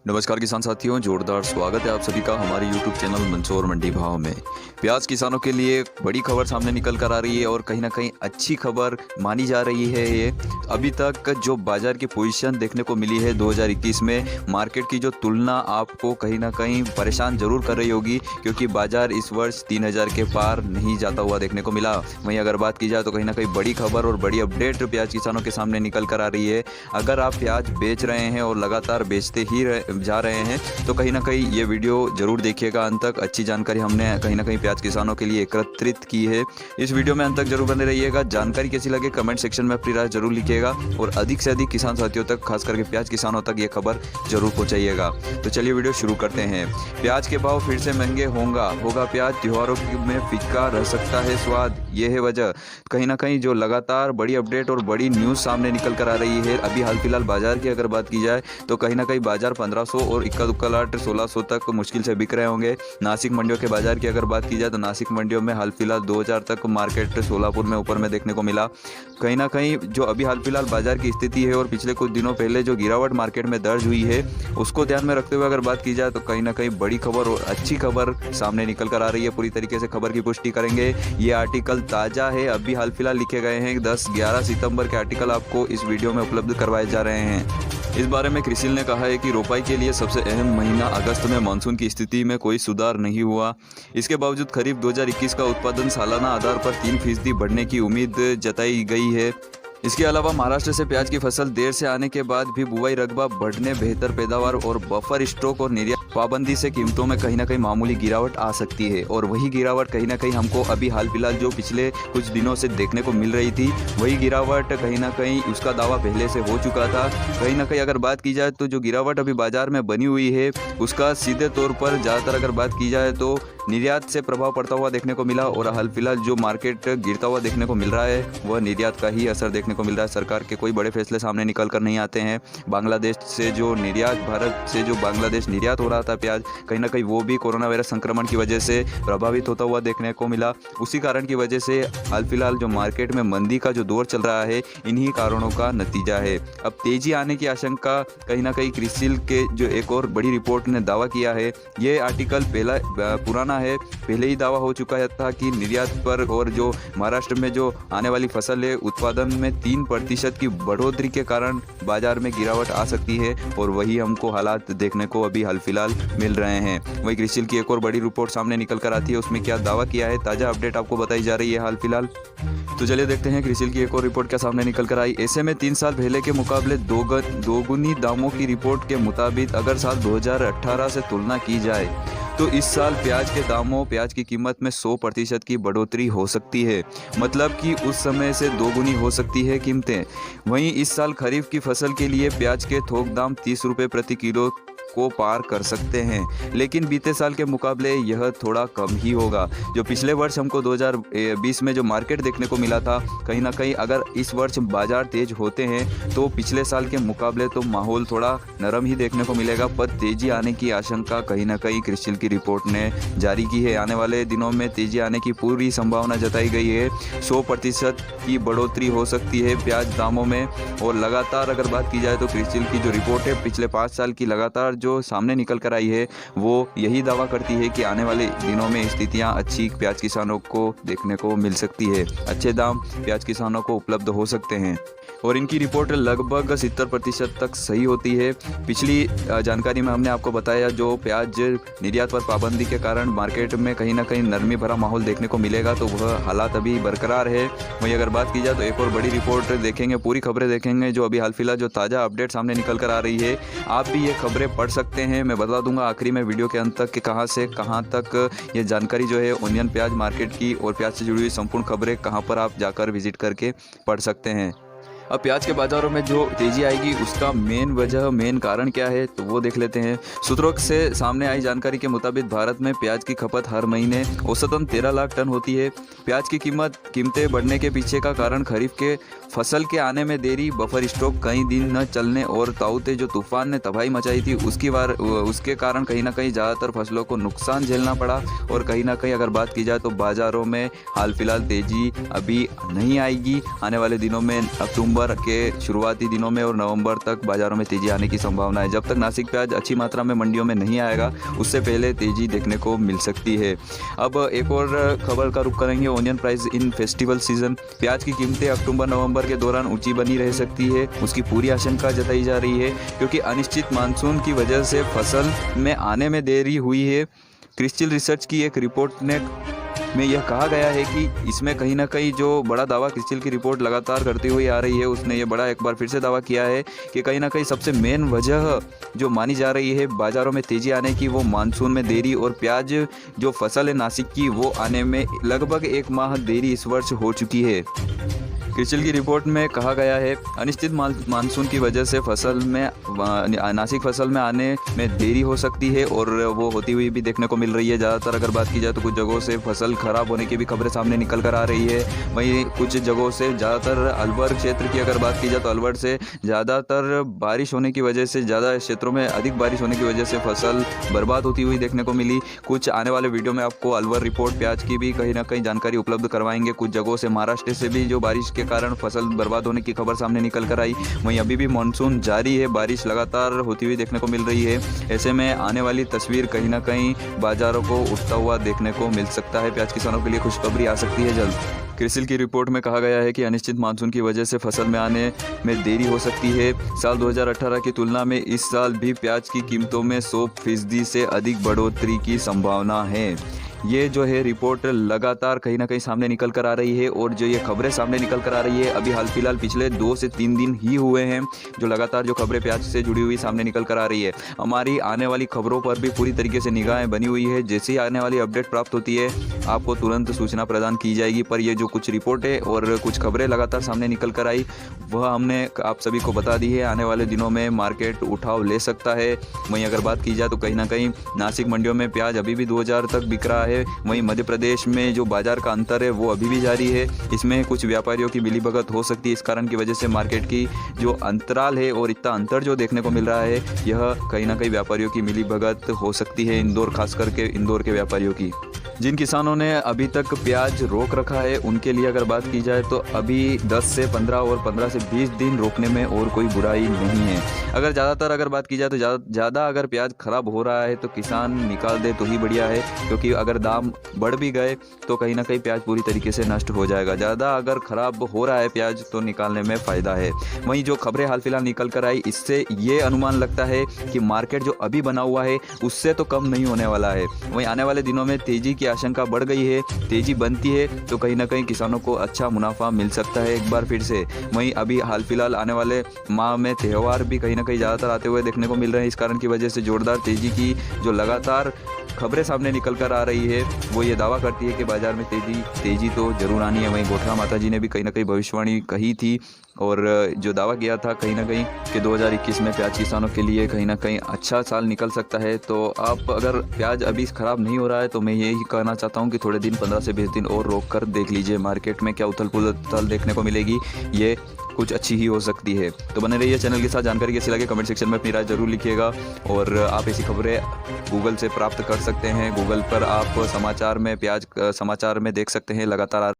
नमस्कार किसान साथियों, जोरदार स्वागत है आप सभी का हमारे YouTube चैनल मंदसौर मंडी भाव में। प्याज किसानों के लिए बड़ी खबर सामने निकल कर आ रही है और कहीं ना कहीं अच्छी खबर मानी जा रही है। ये अभी तक जो बाजार की पोजीशन देखने को मिली है 2021 में, मार्केट की जो तुलना आपको कहीं ना कहीं परेशान जरूर कर रही होगी, क्योंकि बाजार इस वर्ष 3000 के पार नहीं जाता हुआ देखने को मिला। वहीं अगर बात की जाए तो कहीं ना कहीं बड़ी खबर और बड़ी अपडेट प्याज किसानों के सामने निकल कर आ रही है। अगर आप प्याज बेच रहे हैं और लगातार बेचते ही जा रहे हैं तो कहीं ना कहीं ये वीडियो जरूर देखिएगा अंत तक। अच्छी जानकारी हमने कहीं ना कहीं प्याज किसानों के लिए एकत्रित की है। इस वीडियो में अंत तक जरूर बने रहिएगा। जानकारी कैसी लगे कमेंट सेक्शन में अपनी राय जरूर लिखिएगा और अधिक से अधिक किसान साथियों तक, खास करके प्याज किसानों तक ये खबर जरूर पहुंचाइएगा। तो चलिए वीडियो शुरू करते हैं। प्याज के भाव फिर से महंगे होगा प्याज, त्योहारों में फीका रह सकता है स्वाद, ये है वजह। कहीं ना कहीं जो लगातार बड़ी अपडेट और बड़ी न्यूज़ सामने निकल कर आ रही है। अभी हाल फिलहाल बाजार की अगर बात की जाए तो कहीं ना कहीं बाजार 1500 और इक्का दुक्का लाट 1600 तक मुश्किल से बिक रहे होंगे। नासिक मंडियों के बाजार की अगर बात की जाए तो नासिक मंडियों में हाल फिलहाल 2000 तक मार्केट सोलापुर में ऊपर में देखने को मिला। कहीं ना कहीं जो अभी हाल फिलहाल बाजार की स्थिति है और पिछले कुछ दिनों पहले जो गिरावट मार्केट में दर्ज हुई है, उसको ध्यान में रखते हुए अगर बात की जाए तो कहीं ना कहीं बड़ी खबर और अच्छी खबर सामने निकल कर आ रही है। पूरी तरीके से खबर की पुष्टि करेंगे। ये आर्टिकल ताज़ा है, अभी हाल फिलहाल लिखे गए हैं। 10-11 सितंबर के आर्टिकल आपको इस वीडियो में उपलब्ध करवाए जा रहे हैं। इस बारे में क्रिसिल ने कहा है कि रोपाई के लिए सबसे अहम महीना अगस्त में मानसून की स्थिति में कोई सुधार नहीं हुआ। इसके बावजूद खरीफ 2021 का उत्पादन सालाना आधार पर 3% बढ़ने की उम्मीद जताई गई है। इसके अलावा महाराष्ट्र से प्याज की फसल देर से आने के बाद भी बुवाई रकबा बढ़ने, बेहतर पैदावार और बफर स्टॉक और निर्यात पाबंदी से कीमतों में कहीं ना कहीं मामूली गिरावट आ सकती है। और वही गिरावट कहीं ना कहीं हमको अभी हाल फिलहाल जो पिछले कुछ दिनों से देखने को मिल रही थी, वही गिरावट कहीं ना कहीं उसका दावा पहले से हो चुका था। कहीं ना कहीं अगर बात की जाए तो जो गिरावट अभी बाजार में बनी हुई है, उसका सीधे तौर पर ज़्यादातर अगर बात की जाए तो निर्यात से प्रभाव पड़ता हुआ देखने को मिला। और हाल फिलहाल जो मार्केट गिरता हुआ देखने को मिल रहा है, वह निर्यात का ही असर देखने को मिल रहा है। सरकार के कोई बड़े फैसले सामने निकल कर नहीं आते हैं। बांग्लादेश से जो निर्यात, भारत से जो बांग्लादेश निर्यात हो रहा था प्याज, कहीं ना कहीं वो भी कोरोना वायरस संक्रमण की वजह से प्रभावित होता हुआ देखने को मिला। उसी कारण की वजह से हाल फिलहाल जो मार्केट में मंदी का जो दौर चल रहा है, इन्हीं कारणों का नतीजा है। अब तेजी आने की आशंका कहीं ना कहीं क्रिसिल के जो एक और बड़ी रिपोर्ट ने दावा किया है। ये आर्टिकल पुराना है, पहले ही दावा हो चुका था कि निर्यात पर और जो महाराष्ट्र में जो आने वाली फसल है, उत्पादन में 3% की बढ़ोतरी के कारण बाजार में गिरावट आ सकती है। और वही हमको हालात देखने को अभी हाल फिलहाल मिल रहे हैं। वही क्रिसिल की एक और बड़ी रिपोर्ट सामने निकल कर आती है, उसमें क्या दावा किया है, ताज़ा अपडेट आपको बताई जा रही है हाल फिलहाल। तो चलिए देखते हैं क्रिसिल की एक और रिपोर्ट क्या सामने निकल कर आई। ऐसे में 3 साल पहले के मुकाबले दोगुनी दामों की रिपोर्ट के मुताबिक अगर साल 2018 से तुलना की जाए तो इस साल प्याज की कीमत में 100% की बढ़ोतरी हो सकती है। मतलब कि उस समय से दोगुनी हो सकती है कीमतें। वहीं इस साल खरीफ की फसल के लिए प्याज के थोक दाम 30 रुपये प्रति किलो को पार कर सकते हैं, लेकिन बीते साल के मुकाबले यह थोड़ा कम ही होगा। जो पिछले वर्ष हमको 2020 में जो मार्केट देखने को मिला था, कहीं ना कहीं अगर इस वर्ष बाजार तेज होते हैं तो पिछले साल के मुकाबले तो माहौल थोड़ा नरम ही देखने को मिलेगा। पर तेजी आने की आशंका कहीं ना कहीं क्रिसिल की रिपोर्ट ने जारी की है। आने वाले दिनों में तेजी आने की पूरी संभावना जताई गई है। 100% की बढ़ोतरी हो सकती है प्याज दामों में। और लगातार अगर बात की जाए तो क्रिसिल की जो रिपोर्ट है पिछले 5 साल की लगातार जो सामने निकल कर आई है, वो यही दावा करती है कि आने वाले दिनों में स्थितियां अच्छी प्याज किसानों को देखने को मिल सकती है। अच्छे दाम प्याज किसानों को उपलब्ध हो सकते हैं और इनकी रिपोर्ट लगभग 70% तक सही होती है। पिछली जानकारी में हमने आपको बताया जो प्याज निर्यात पर पाबंदी के कारण मार्केट में कहीं ना कहीं नरमी भरा माहौल देखने को मिलेगा, तो वह हालात अभी बरकरार है। वहीं अगर बात की जाए तो एक और बड़ी रिपोर्ट देखेंगे, पूरी खबरें देखेंगे जो अभी हाल फिलहाल जो ताज़ा अपडेट सामने निकल कर आ रही है। आप भी ये खबरें पढ़ सकते हैं। मैं बता दूंगा आखिरी में वीडियो के अंत तक कि कहाँ से कहाँ तक ये जानकारी जो है ओनियन प्याज मार्केट की और प्याज से जुड़ी हुई संपूर्ण खबरें कहाँ पर आप जाकर विजिट करके पढ़ सकते हैं। अब प्याज के बाज़ारों में जो तेज़ी आएगी उसका मेन कारण क्या है, तो वो देख लेते हैं। सूत्रों से सामने आई जानकारी के मुताबिक भारत में प्याज की खपत हर महीने औसतन 13 लाख टन होती है। प्याज की कीमतें बढ़ने के पीछे का कारण खरीफ के फसल के आने में देरी, बफर स्टॉक कई दिन न चलने और ताऊते जो तूफान ने तबाही मचाई थी उसके कारण कहीं ना कहीं ज़्यादातर फसलों को नुकसान झेलना पड़ा। और कहीं ना कहीं अगर बात की जाए तो बाज़ारों में हाल फिलहाल तेज़ी अभी नहीं आएगी। आने वाले दिनों में अक्टूबर दिसंबर के शुरुआती दिनों में और नवंबर तक बाज़ारों में तेज़ी आने की संभावना है। जब तक नासिक प्याज अच्छी मात्रा में मंडियों में नहीं आएगा, उससे पहले तेज़ी देखने को मिल सकती है। अब एक और खबर का रुख करेंगे, onion price in festival season. प्याज की कीमतें अक्टूबर-नवंबर के दौरान ऊंची बनी रह सकती है, उसकी पूरी आशंका जताई जा रही है, क्योंकि अनिश्चित मानसून की वजह से फसल में आने में देरी हुई है। क्रिस्टल रिसर्च की एक रिपोर्ट में यह कहा गया है कि इसमें कहीं ना कहीं जो बड़ा दावा क्रिस्टल की रिपोर्ट लगातार करती हुई आ रही है, उसने ये बड़ा एक बार फिर से दावा किया है कि कहीं ना कहीं सबसे मेन वजह जो मानी जा रही है बाज़ारों में तेज़ी आने की, वो मानसून में देरी और प्याज जो फसल है नासिक की, वो आने में लगभग 1 माह देरी इस वर्ष हो चुकी है। क्रिस्टल की रिपोर्ट में कहा गया है, अनिश्चित मानसून की वजह से नासिक फसल में आने में देरी हो सकती है और वो होती हुई भी देखने को मिल रही है। ज़्यादातर अगर बात की जाए तो कुछ जगहों से फसल खराब होने की भी खबरें सामने निकल कर आ रही है। वहीं कुछ जगहों से, ज़्यादातर अलवर क्षेत्र की अगर बात की जाए तो अलवर से ज़्यादातर बारिश होने की वजह से, ज़्यादा क्षेत्रों में अधिक बारिश होने की वजह से फसल बर्बाद होती हुई देखने को मिली। कुछ आने वाले वीडियो में आपको अलवर रिपोर्ट प्याज की भी कहीं ना कहीं जानकारी उपलब्ध करवाएंगे। कुछ जगहों से महाराष्ट्र से भी जो बारिश के कारण फसल बर्बाद होने की खबर सामने निकल कर आई। वहीं अभी भी मानसून जारी है, बारिश लगातार होती हुई देखने को मिल रही है। ऐसे में आने वाली तस्वीर कहीं ना कहीं बाजारों को उठता हुआ देखने को मिल सकता है। प्याज किसानों के लिए खुशखबरी आ सकती है जल्द। क्रिस्टल की रिपोर्ट में कहा गया है कि अनिश्चित मानसून की वजह से फसल में आने में देरी हो सकती है। साल 2018 की तुलना में इस साल भी प्याज की कीमतों में 100% से अधिक बढ़ोतरी की संभावना है। ये जो है रिपोर्ट लगातार कहीं ना कहीं सामने निकल कर आ रही है, और जो ये खबरें सामने निकल कर आ रही है, अभी हाल फिलहाल पिछले 2 से 3 दिन ही हुए हैं जो लगातार जो खबरें प्याज से जुड़ी हुई सामने निकल कर आ रही है। हमारी आने वाली खबरों पर भी पूरी तरीके से निगाहें बनी हुई है। जैसे ही आने वाली अपडेट प्राप्त होती है, आपको तुरंत सूचना प्रदान की जाएगी। पर ये जो कुछ रिपोर्ट है और कुछ खबरें लगातार सामने निकल कर आई, वह हमने आप सभी को बता दी है। आने वाले दिनों में मार्केट उठाव ले सकता है। वहीं अगर बात की जाए तो कहीं ना कहीं नासिक मंडियों में प्याज अभी भी 2000 तक बिक रहा है। वहीं मध्य प्रदेश में जो बाजार का अंतर है वो अभी भी जारी है। इसमें कुछ व्यापारियों की मिलीभगत हो सकती है। इस कारण की वजह से मार्केट की जो अंतराल है और इतना अंतर जो देखने को मिल रहा है, यह कहीं ना कहीं व्यापारियों की मिलीभगत हो सकती है। इंदौर, खास करके इंदौर के व्यापारियों की। जिन किसानों ने अभी तक प्याज रोक रखा है, उनके लिए अगर बात की जाए तो अभी 10 से 15 और 15 से 20 दिन रोकने में और कोई बुराई नहीं है। अगर बात की जाए तो ज़्यादा अगर प्याज खराब हो रहा है तो किसान निकाल दे तो ही बढ़िया है, क्योंकि अगर दाम बढ़ भी गए तो कहीं ना कहीं प्याज पूरी तरीके से नष्ट हो जाएगा। ज़्यादा अगर खराब हो रहा है प्याज तो निकालने में फ़ायदा है। वहीं जो खबरें हाल फिलहाल निकल कर आई, इससे ये अनुमान लगता है कि मार्केट जो अभी बना हुआ है उससे तो कम नहीं होने वाला है। वहीं आने वाले दिनों में तेज़ी की आशंका बढ़ गई है। तेज़ी बनती है तो कहीं ना कहीं किसानों को अच्छा मुनाफा मिल सकता है एक बार फिर से। वहीं अभी हाल फिलहाल आने वाले माह में त्यौहार भी कहीं ना कहीं ज़्यादातर आते हुए देखने को मिल रहे हैं। इस कारण की वजह से जोरदार तेज़ी की जो लगातार खबरें सामने निकल कर आ रही है, वो ये दावा करती है कि बाजार में तेज़ी तो जरूर आनी है। वहीं गोठरा माता जी ने भी कहीं ना कहीं भविष्यवाणी कही थी और जो दावा किया था कहीं ना कहीं कि 2021 में प्याज किसानों के लिए कहीं ना कहीं अच्छा साल निकल सकता है। तो आप अगर प्याज अभी ख़राब नहीं हो रहा है तो मैं यही कहना चाहता हूं कि थोड़े दिन, 15 से 20 दिन और रोक कर देख लीजिए मार्केट में क्या उथल पुथल देखने को मिलेगी। ये कुछ अच्छी ही हो सकती है। तो बने रहिए चैनल के साथ। जानकारी कैसी लगे कमेंट सेक्शन में अपनी राय जरूर लिखिएगा। और आप ऐसी खबरें गूगल से प्राप्त कर सकते हैं। गूगल पर आप समाचार में देख सकते हैं लगातार